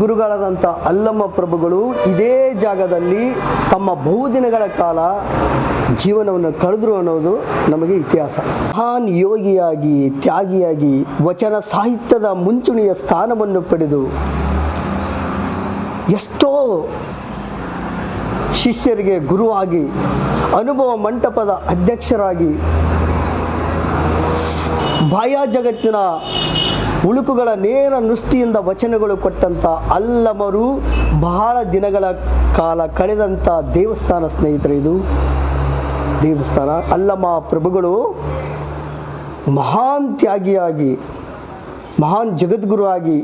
ಗುರುಗಳಾದಂಥ ಅಲ್ಲಮ್ಮ ಪ್ರಭುಗಳು ಇದೇ ಜಾಗದಲ್ಲಿ ತಮ್ಮ ಬಹುದಿನಗಳ ಕಾಲ ಜೀವನವನ್ನು ಕಳೆದರು ಅನ್ನೋದು ನಮಗೆ ಇತಿಹಾಸ. ಮಹಾನ್ ಯೋಗಿಯಾಗಿ, ತ್ಯಾಗಿಯಾಗಿ, ವಚನ ಸಾಹಿತ್ಯದ ಮುಂಚೂಣಿಯ ಸ್ಥಾನವನ್ನು ಪಡೆದು ಎಷ್ಟೋ ಶಿಷ್ಯರಿಗೆ ಗುರುವಾಗಿ, ಅನುಭವ ಮಂಟಪದ ಅಧ್ಯಕ್ಷರಾಗಿ, ಬಾಹ್ಯ ಜಗತ್ತಿನ ಉಳುಕುಗಳ ನೇರ ನುಷ್ಟಿಯಿಂದ ವಚನಗಳು ಕೊಟ್ಟಂಥ ಅಲ್ಲಮರು ಬಹಳ ದಿನಗಳ ಕಾಲ ಕಳೆದಂಥ ದೇವಸ್ಥಾನ ಸ್ನೇಹಿತರೆ. ಇದು ದೇವಸ್ಥಾನ. ಅಲ್ಲಮ ಪ್ರಭುಗಳು ಮಹಾನ್ ತ್ಯಾಗಿಯಾಗಿ, ಮಹಾನ್ ಜಗದ್ಗುರು ಆಗಿ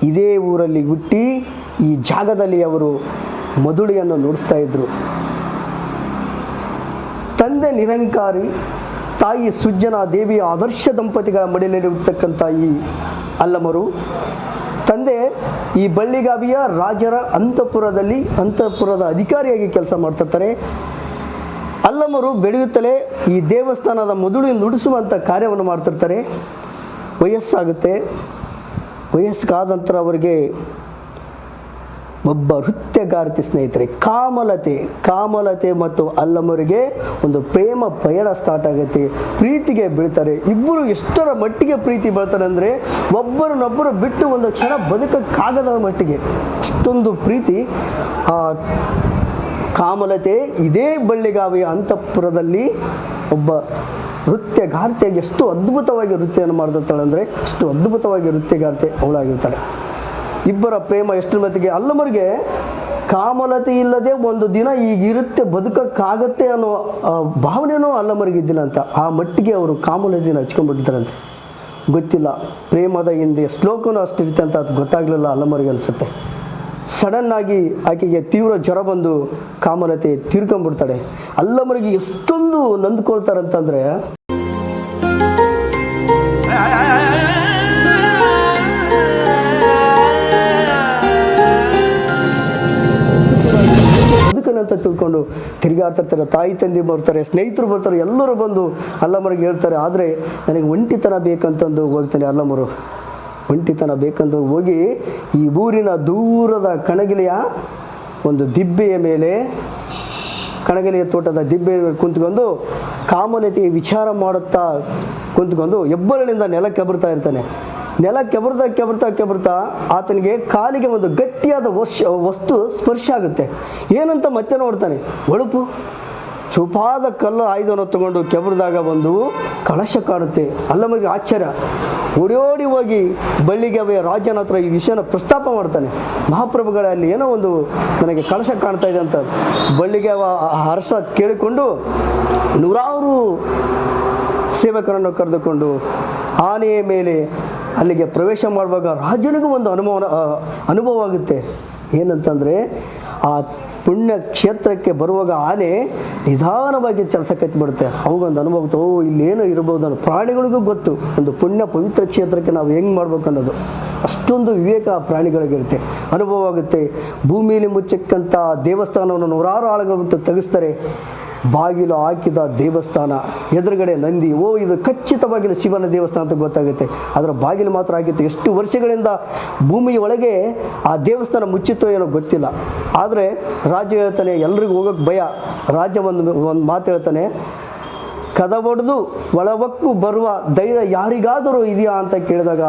ಇದೇ ಊರಲ್ಲಿ ಹುಟ್ಟಿ ಈ ಜಾಗದಲ್ಲಿ ಅವರು ಮದುಳಿಯನ್ನು ನುಡಿಸ್ತಾ ಇದ್ದರು. ತಂದೆ ನಿರಂಕಾರಿ, ತಾಯಿ ಸುಜ್ಜನ ದೇವಿಯ ಆದರ್ಶ ದಂಪತಿಗಳ ಮಡಿಯಲ್ಲಿರತಕ್ಕಂಥ ಈ ಅಲ್ಲಮರು, ತಂದೆ ಈ ಬಳ್ಳಿಗಾವಿಯ ರಾಜರ ಅಂತಃಪುರದ ಅಧಿಕಾರಿಯಾಗಿ ಕೆಲಸ ಮಾಡ್ತಿರ್ತಾರೆ. ಅಲ್ಲಮರು ಬೆಳೆಯುತ್ತಲೇ ಈ ದೇವಸ್ಥಾನದ ಮದುಳು ನುಡಿಸುವಂಥ ಕಾರ್ಯವನ್ನು ಮಾಡ್ತಿರ್ತಾರೆ. ವಯಸ್ಸಾಗುತ್ತೆ. ವಯಸ್ಸಾದ ನಂತರ ಅವರಿಗೆ ಒಬ್ಬ ನೃತ್ಯಗಾರ್ತಿ ಸ್ನೇಹಿತರೆ, ಕಾಮಲತೆ ಮತ್ತು ಅಲ್ಲಮರಿಗೆ ಒಂದು ಪ್ರೇಮ ಪಯಣ ಸ್ಟಾರ್ಟ್ ಆಗುತ್ತೆ. ಪ್ರೀತಿಗೆ ಬೀಳ್ತಾರೆ. ಇಬ್ಬರು ಎಷ್ಟರ ಮಟ್ಟಿಗೆ ಪ್ರೀತಿ ಬೀಳ್ತಾರೆ ಅಂದರೆ ಒಬ್ಬರನ್ನೊಬ್ಬರು ಬಿಟ್ಟು ಒಂದು ಕ್ಷಣ ಬದುಕಕ್ಕಾಗದ ಮಟ್ಟಿಗೆ ಅಷ್ಟೊಂದು ಪ್ರೀತಿ. ಆ ಕಾಮಲತೆ ಇದೇ ಬಳ್ಳಿಗಾವಿಯ ಅಂತಃಪುರದಲ್ಲಿ ಒಬ್ಬ ನೃತ್ಯಗಾರ್ತಿಯಾಗಿ ಎಷ್ಟು ಅದ್ಭುತವಾಗಿ ನೃತ್ಯವನ್ನು ಮಾಡ್ತಿರ್ತಾಳೆ ಅಂದರೆ ಅಷ್ಟು ಅದ್ಭುತವಾಗಿ ನೃತ್ಯಗಾರ್ತಿ ಅವಳಾಗಿರ್ತಾಳೆ. ಇಬ್ಬರ ಪ್ರೇಮ ಎಷ್ಟರ ಮಟ್ಟಿಗೆ, ಅಲ್ಲಮರಿಗೆ ಕಾಮಲತೆ ಇಲ್ಲದೆ ಒಂದು ದಿನ ಈಗಿರುತ್ತೆ, ಬದುಕಕ್ಕಾಗತ್ತೆ ಅನ್ನೋ ಭಾವನೆಯೂ ಅಲ್ಲಮರಿಗಿದ್ದಿಲ್ಲ ಅಂತ. ಆ ಮಟ್ಟಿಗೆ ಅವರು ಕಾಮಲತೆಯನ್ನು ಹಚ್ಕೊಂಡ್ಬಿಟ್ಟಿದ್ದಾರಂತೆ. ಗೊತ್ತಿಲ್ಲ, ಪ್ರೇಮದ ಹಿಂದೆ ಶ್ಲೋಕನೂ ಅಷ್ಟಿರುತ್ತೆ ಅಂತ ಅದು ಗೊತ್ತಾಗಲಿಲ್ಲ ಅಲ್ಲಮರಿಗೆ ಅನಿಸುತ್ತೆ. ಸಡನ್ನಾಗಿ ಆಕೆಗೆ ತೀವ್ರ ಜ್ವರ ಬಂದು ಕಾಮಲತೆ ತೀರ್ಕೊಂಡ್ಬಿಡ್ತಾಳೆ. ಅಲ್ಲಮರಿಗೆ ಎಷ್ಟೊಂದು ನೊಂದ್ಕೊಳ್ತಾರಂತಂದರೆ, ಬದುಕನಂತ ತಿಳ್ಕೊಂಡು ತಿರುಗಾಡ್ತಿರ್ತಾರೆ. ತಾಯಿ ತಂದೆ ಬರ್ತಾರೆ, ಸ್ನೇಹಿತರು ಬರ್ತಾರೆ, ಎಲ್ಲರೂ ಬಂದು ಅಲ್ಲಮರಿಗೆ ಹೇಳ್ತಾರೆ. ಆದರೆ ನನಗೆ ಒಂಟಿತನ ಬೇಕಂತಂದು ಹೋಗ್ತಾನೆ ಅಲ್ಲಮರು. ಒಂಟಿತನ ಬೇಕಂದು ಹೋಗಿ ಈ ಊರಿನ ದೂರದ ಕಣಗಿಲೆಯ ಒಂದು ದಿಬ್ಬೆಯ ಮೇಲೆ, ಕಣಗಿಲೆಯ ತೋಟದ ದಿಬ್ಬೆಯ ಮೇಲೆ ಕುಂತ್ಕೊಂಡು ಕಾಮಲತೆಯ ವಿಚಾರ ಮಾಡುತ್ತಾ ಕುಂತ್ಕೊಂಡು ಹೆಬ್ಬರಳಿಂದ ನೆಲ ಕೆಬರ್ತಾ ಇರ್ತಾನೆ. ನೆಲ ಕೆಬರ್ತಾ ಆತನಿಗೆ ಕಾಲಿಗೆ ಒಂದು ಗಟ್ಟಿಯಾದ ವಸ್ತು ಸ್ಪರ್ಶ ಆಗುತ್ತೆ. ಏನಂತ ಮತ್ತೆ ನೋಡ್ತಾನೆ, ಹೊಳಪು ಚುಪಾದ ಕಲ್ಲು ಆಯುಧವನ್ನು ತಗೊಂಡು ಕೆಬರಿದಾಗ ಒಂದು ಕಳಶ ಕಾಣುತ್ತೆ. ಅಲ್ಲಮಗೆ ಆಶ್ಚರ್ಯ. ಓಡಿ ಹೋಗಿ ಬಳ್ಳಿಗಾವಿಯ ರಾಜನ ಹತ್ರ ಈ ವಿಷಯನ ಪ್ರಸ್ತಾಪ ಮಾಡ್ತಾನೆ. ಮಹಾಪ್ರಭುಗಳಲ್ಲಿ ಏನೋ ಒಂದು ನನಗೆ ಕಳಶ ಕಾಣ್ತಾ ಇದೆ ಅಂತ. ಬಳ್ಳಿಗಾವ ಹರ್ಷ ಕೇಳಿಕೊಂಡು ನೂರಾರು ಸೇವಕರನ್ನು ಕರೆದುಕೊಂಡು ಆನೆಯ ಮೇಲೆ ಅಲ್ಲಿಗೆ ಪ್ರವೇಶ ಮಾಡುವಾಗ ರಾಜನಿಗೂ ಒಂದು ಅನುಭವ ಆಗುತ್ತೆ. ಏನಂತಂದರೆ, ಆ ಪುಣ್ಯ ಕ್ಷೇತ್ರಕ್ಕೆ ಬರುವಾಗ ಆನೆ ನಿಧಾನವಾಗಿ ಕೆಲಸ ಕತ್ತಿಬಿಡುತ್ತೆ. ಅವಾಗೊಂದು ಅನುಭವ ಆಗುತ್ತೆ. ಇಲ್ಲೇನೋ ಇರ್ಬೋದು ಅನ್ನೋ. ಪ್ರಾಣಿಗಳಿಗೂ ಗೊತ್ತು ಒಂದು ಪುಣ್ಯ ಪವಿತ್ರ ಕ್ಷೇತ್ರಕ್ಕೆ ನಾವು ಹೆಂಗೆ ಮಾಡ್ಬೇಕು ಅನ್ನೋದು. ಅಷ್ಟೊಂದು ವಿವೇಕ ಪ್ರಾಣಿಗಳಿಗಿರುತ್ತೆ, ಅನುಭವ ಆಗುತ್ತೆ. ಭೂಮಿಯಲ್ಲಿ ಮುಚ್ಚಕ್ಕಂಥ ದೇವಸ್ಥಾನವನ್ನು ನೂರಾರು ಆಳುಗಳು ಬಿಟ್ಟು ತೆಗೆಸ್ತಾರೆ. ಬಾಗಿಲು ಹಾಕಿದ ದೇವಸ್ಥಾನ, ಎದುರುಗಡೆ ನಂದಿ. ಇದು ಖಚಿತವಾಗಿ ಶಿವನ ದೇವಸ್ಥಾನ ಅಂತ ಗೊತ್ತಾಗುತ್ತೆ. ಅದರ ಬಾಗಿಲು ಮಾತ್ರ ಆಗಿತ್ತು. ಎಷ್ಟು ವರ್ಷಗಳಿಂದ ಭೂಮಿಯ ಒಳಗೆ ಆ ದೇವಸ್ಥಾನ ಮುಚ್ಚಿತ್ತೋ ಏನೋ ಗೊತ್ತಿಲ್ಲ. ಆದರೆ ರಾಜ ಹೇಳ್ತಾನೆ, ಎಲ್ರಿಗೂ ಹೋಗೋಕ್ಕೆ ಭಯ. ರಾಜ ಒಂದು ಮಾತು ಹೇಳ್ತಾನೆ, ಕದವೊಡೆದು ಒಳವಕ್ಕು ಬರುವ ಧೈರ್ಯ ಯಾರಿಗಾದರೂ ಇದೆಯಾ ಅಂತ ಕೇಳಿದಾಗ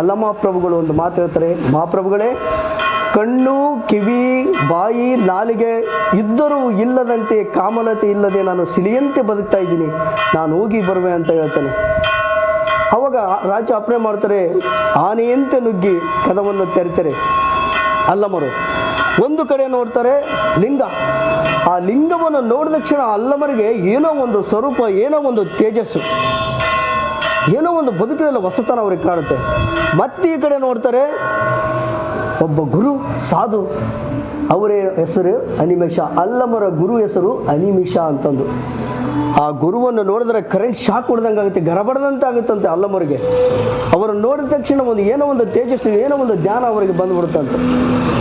ಅಲ್ಲಮ ಪ್ರಭುಗಳು ಒಂದು ಮಾತು ಹೇಳ್ತಾರೆ, ಮಹಾಪ್ರಭುಗಳೇ, ಕಣ್ಣು, ಕಿವಿ, ಬಾಯಿ, ನಾಲಿಗೆ ಇದ್ದರೂ ಇಲ್ಲದಂತೆ ಕಾಮಲತೆ ಇಲ್ಲದೆ ನಾನು ಸಿಲಿಯಂತೆ ಬದುಕ್ತಾ ಇದ್ದೀನಿ, ನಾನು ಹೋಗಿ ಬರುವೆ ಅಂತ ಹೇಳ್ತಾನೆ. ಅವಾಗ ರಾಜ ಅಪ್ಪಣೆ ಮಾಡ್ತಾರೆ. ಆನೆಯಂತೆ ನುಗ್ಗಿ ಕದವನ್ನು ತೆರಿತಾರೆ. ಅಲ್ಲಮರು ಒಂದು ಕಡೆ ನೋಡ್ತಾರೆ, ಲಿಂಗ. ಆ ಲಿಂಗವನ್ನು ನೋಡಿದ ಕ್ಷಣ ಅಲ್ಲಮರಿಗೆ ಏನೋ ಒಂದು ಸ್ವರೂಪ, ಏನೋ ಒಂದು ತೇಜಸ್ಸು, ಏನೋ ಒಂದು ಬದುಕಿನಲ್ಲಿ ಹೊಸತನ ಅವ್ರಿಗೆ ಕಾಣುತ್ತೆ. ಮತ್ತೆ ಈ ಕಡೆ ನೋಡ್ತಾರೆ, ಒಬ್ಬ ಗುರು ಸಾಧು, ಅವರ ಹೆಸರು ಅನಿಮೇಷ. ಅಲ್ಲಮರ ಗುರು ಹೆಸರು ಅನಿಮಿಷ ಅಂತಂದು. ಆ ಗುರುವನ್ನು ನೋಡಿದ್ರೆ ಕರೆಂಟ್ ಶಾಕ್ ಹೊಡೆದಂಗೆ ಆಗುತ್ತೆ, ಗರಬಡದಂತೆ ಆಗುತ್ತಂತೆ ಅಲ್ಲಮರಿಗೆ. ಅವರನ್ನು ನೋಡಿದ ತಕ್ಷಣ ಏನೋ ಒಂದು ತೇಜಸ್ಸು, ಏನೋ ಒಂದು ಧ್ಯಾನ ಅವರಿಗೆ ಬಂದುಬಿಡುತ್ತಂತೆ.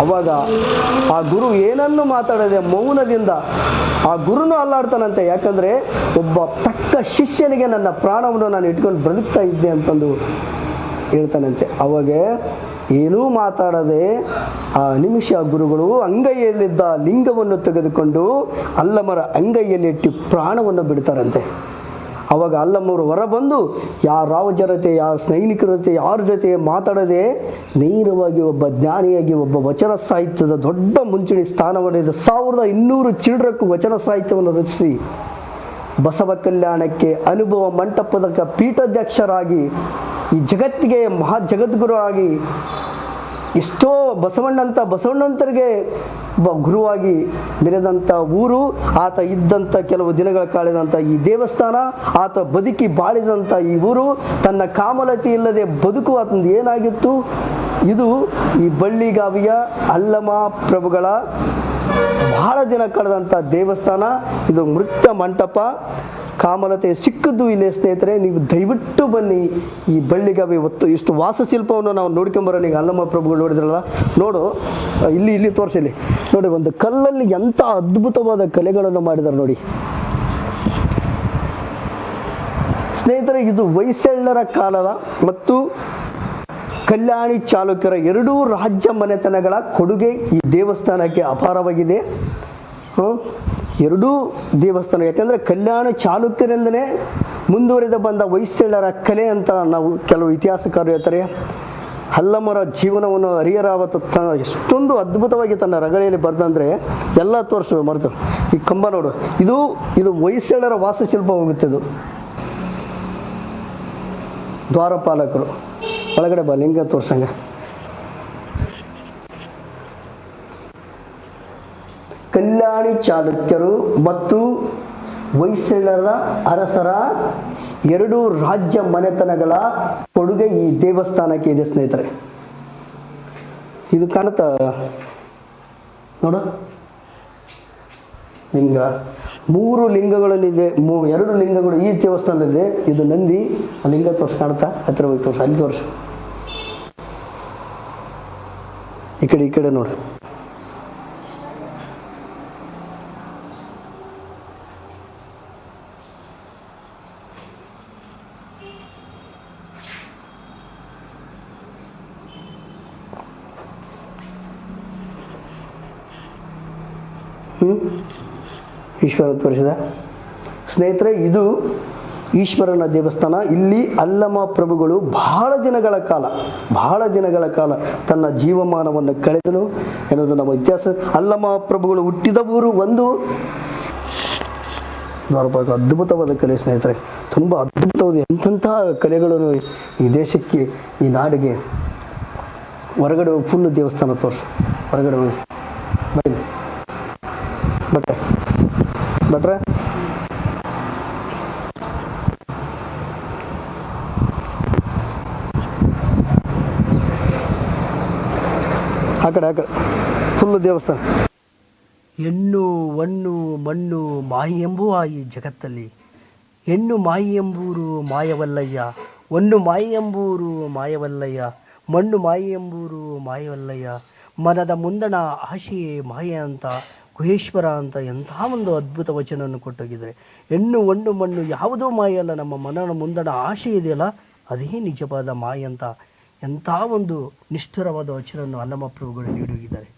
ಅವಾಗ ಆ ಗುರು ಏನನ್ನು ಮಾತಾಡದೆ ಮೌನದಿಂದ ಆ ಗುರುನೂ ಅಲ್ಲಾಡ್ತಾನಂತೆ. ಯಾಕಂದರೆ ಒಬ್ಬ ತಕ್ಕ ಶಿಷ್ಯನಿಗೆ ನನ್ನ ಪ್ರಾಣವನ್ನು ನಾನು ಇಟ್ಕೊಂಡು ಬದುಕ್ತಾ ಇದ್ದೆ ಅಂತಂದು ಹೇಳ್ತಾನಂತೆ. ಅವಾಗ ಏನೂ ಮಾತಾಡದೆ ಆ ನಿಮಿಷ ಗುರುಗಳು ಅಂಗೈಯಲ್ಲಿದ್ದ ಲಿಂಗವನ್ನು ತೆಗೆದುಕೊಂಡು ಅಲ್ಲಮರ ಅಂಗೈಯಲ್ಲಿಟ್ಟು ಪ್ರಾಣವನ್ನು ಬಿಡ್ತಾರಂತೆ. ಅವಾಗ ಅಲ್ಲಮ್ಮವರು ಹೊರಬಂದು ಯಾರ ಜೊತೆ ಯಾರ ಸ್ನೇಹಿತರ ಜೊತೆ ಯಾರ ಜೊತೆ ಮಾತಾಡದೆ ನೇರವಾಗಿ ಒಬ್ಬ ಜ್ಞಾನಿಯಾಗಿ ಒಬ್ಬ ವಚನ ಸಾಹಿತ್ಯದ ದೊಡ್ಡ ಮುಂಚೂಣಿ ಸ್ಥಾನವನ್ನು 1200 ಚಿಲ್ಡ್ರಕ್ಕೂ ವಚನ ಸಾಹಿತ್ಯವನ್ನು ರಚಿಸಿ ಬಸವ ಕಲ್ಯಾಣಕ್ಕೆ ಅನುಭವ ಮಂಟಪದ ಪೀಠಾಧ್ಯಕ್ಷರಾಗಿ ಈ ಜಗತ್ತಿಗೆ ಮಹಾ ಜಗದ್ಗುರು ಆಗಿ ಎಷ್ಟೋ ಬಸವಣ್ಣಂತರಿಗೆ ಗುರುವಾಗಿ ಮೆರೆದಂಥ ಊರು, ಆತ ಇದ್ದಂಥ ಕೆಲವು ದಿನಗಳ ಕಾಳಿದಂಥ ಈ ದೇವಸ್ಥಾನ, ಆತ ಬದುಕಿ ಬಾಳಿದಂಥ ಈ ಊರು, ತನ್ನ ಕಾಮಲತೆ ಇಲ್ಲದೆ ಬದುಕುವ ಆತಂದು ಏನಾಗಿತ್ತು. ಇದು ಈ ಬಳ್ಳಿಗಾವಿಯ ಅಲ್ಲಮ ಪ್ರಭುಗಳ ಬಹಳ ದಿನ ಕಳೆದಂಥ ದೇವಸ್ಥಾನ. ಇದು ಮೃತ್ಯ ಮಂಟಪ. ಕಾಮಲತೆ ಸಿಕ್ಕದ್ದು ಇಲ್ಲೇ ಸ್ನೇಹಿತರೆ. ನೀವು ದಯವಿಟ್ಟು ಬನ್ನಿ. ಈ ಬಳ್ಳಿಗಾವಿ ಹೊತ್ತು ಇಷ್ಟು ವಾಸ್ತುಶಿಲ್ಪವನ್ನು ನಾವು ನೋಡ್ಕೊಂಬರೋಣ. ಈಗ ಅಲ್ಲಮ್ಮ ಪ್ರಭುಗಳು ನೋಡಿದ್ರಲ್ಲ, ನೋಡು ಇಲ್ಲಿ ತೋರಿಸಲಿ ನೋಡಿ. ಒಂದು ಕಲ್ಲಲ್ಲಿ ಎಂಥ ಅದ್ಭುತವಾದ ಕಲೆಗಳನ್ನು ಮಾಡಿದ್ದಾರೆ ನೋಡಿ ಸ್ನೇಹಿತರೆ. ಇದು ಹೊಯ್ಸಳರ ಕಾಲದ ಮತ್ತು ಕಲ್ಯಾಣಿ ಚಾಲುಕ್ಯರ ಎರಡೂ ರಾಜ್ಯ ಮನೆತನಗಳ ಕೊಡುಗೆ ಈ ದೇವಸ್ಥಾನಕ್ಕೆ ಅಪಾರವಾಗಿದೆ. ಎರಡೂ ದೇವಸ್ಥಾನ, ಯಾಕಂದರೆ ಕಲ್ಯಾಣ ಚಾಲುಕ್ಯರಿಂದಲೇ ಮುಂದುವರೆದು ಬಂದ ಹೊಯ್ಸಳರ ಕಲೆ ಅಂತ ನಾವು ಕೆಲವು ಇತಿಹಾಸಕಾರರು ಹೇಳ್ತಾರೆ. ಅಲ್ಲಮರ ಜೀವನವನ್ನು ಹರಿಹರಾವತ ಎಷ್ಟೊಂದು ಅದ್ಭುತವಾಗಿ ತನ್ನ ರಗಳೆಯಲ್ಲಿ ಬರೆದಂದರೆ ಎಲ್ಲ ತೋರಿಸುವ ಮರೆತು. ಈ ಕಂಬ ನೋಡು, ಇದು ಹೊಯ್ಸಳರ ವಾಸ್ತುಶಿಲ್ಪ ಹೋಗುತ್ತೆ. ಇದು ದ್ವಾರಪಾಲಕರು ಒಳಗಡೆ ಬಾ, ಲಿಂಗ ತೋರ್ಸಂಗ. ಕಲ್ಯಾಣಿ ಚಾಲುಕ್ಯರು ಮತ್ತು ಹೊಯ್ಸಳರ ಅರಸರ ಎರಡೂ ರಾಜ್ಯ ಮನೆತನಗಳ ಕೊಡುಗೆ ಈ ದೇವಸ್ಥಾನಕ್ಕೆ ಇದೆ ಸ್ನೇಹಿತರೆ. ಇದು ಕಾಣುತ್ತಾ ನೋಡು, ಲಿಂಗ 3 ಲಿಂಗಗಳಲ್ಲಿದೆ. 2 ಲಿಂಗಗಳು ಈ ದೇವಸ್ಥಾನದಲ್ಲಿದೆ. ಇದು ನಂದಿ. ಆ ಲಿಂಗ ತೋರ್ಸಿ ಕಾಣುತ್ತಾ? ಹತ್ತಿರ ಹೋಗಿ ತೋರ್ಸು, ಅಲ್ಲಿ ತೋರಿಸು. ಈ ಕಡೆ ನೋಡು. ಈಶ್ವರ ತೋರಿಸಿದ ಸ್ನೇಹಿತರೆ. ಇದು ಈಶ್ವರನ ದೇವಸ್ಥಾನ. ಇಲ್ಲಿ ಅಲ್ಲಮ ಪ್ರಭುಗಳು ಬಹಳ ದಿನಗಳ ಕಾಲ ತನ್ನ ಜೀವಮಾನವನ್ನು ಕಳೆದನು ಎನ್ನುವುದು ನಮ್ಮ ಇತಿಹಾಸ. ಅಲ್ಲಮ ಪ್ರಭುಗಳು ಹುಟ್ಟಿದ ಊರು ಒಂದು ದ್ವಾರಪಾಲಕ. ಅದ್ಭುತವಾದ ಕಲೆ ಸ್ನೇಹಿತರೆ, ತುಂಬ ಅದ್ಭುತವಾದ ಎಂಥ ಕಲೆಗಳನ್ನು ಈ ದೇಶಕ್ಕೆ, ಈ ನಾಡಿಗೆ. ಹೊರಗಡೆ ಫುಲ್ಲು ದೇವಸ್ಥಾನ ತೋರಿಸು. ಹೊರಗಡೆ ಹೋಗಿ ಬನ್ನಿ ಭಟ್ರೆ. ಆ ಕಡೆ ಫುಲ್ಲು ದೇವಸ್ಥಾನ. ಹೆಣ್ಣು ಹೊನ್ನು ಮಣ್ಣು ಮಾಯಿ ಎಂಬುವ ಈ ಜಗತ್ತಲ್ಲಿ ಹೆಣ್ಣು ಮಾಯಿ ಎಂಬೂರು ಮಾಯವಲ್ಲಯ್ಯ, ಹೊನ್ನು ಮಾಯಿ ಎಂಬೂರು ಮಾಯವಲ್ಲಯ್ಯ, ಮಣ್ಣು ಮಾಯಿ ಎಂಬೂರು ಮಾಯವಲ್ಲಯ್ಯ, ಮನದ ಮುಂದಣ ಆಶೆಯೇ ಮಾಯ ಅಂತ ಗುಹೇಶ್ವರ ಅಂತ ಎಂಥ ಒಂದು ಅದ್ಭುತ ವಚನವನ್ನು ಕೊಟ್ಟೋಗಿದ್ದಾರೆ. ಹೆಣ್ಣು ಹೊನ್ನು ಮಣ್ಣು ಯಾವುದೋ ಮಾಯ ಅಲ್ಲ, ನಮ್ಮ ಮನದ ಮುಂದಣ ಆಶೆ ಇದೆಯಲ್ಲ ಅದೇ ನಿಜವಾದ ಮಾಯ ಅಂತ ಎಂಥ ಒಂದು ನಿಷ್ಠುರವಾದ ವಚನವನ್ನು ಅಲ್ಲಮ ಪ್ರಭುಗಳು ನೀಡೋಗಿದ್ದಾರೆ.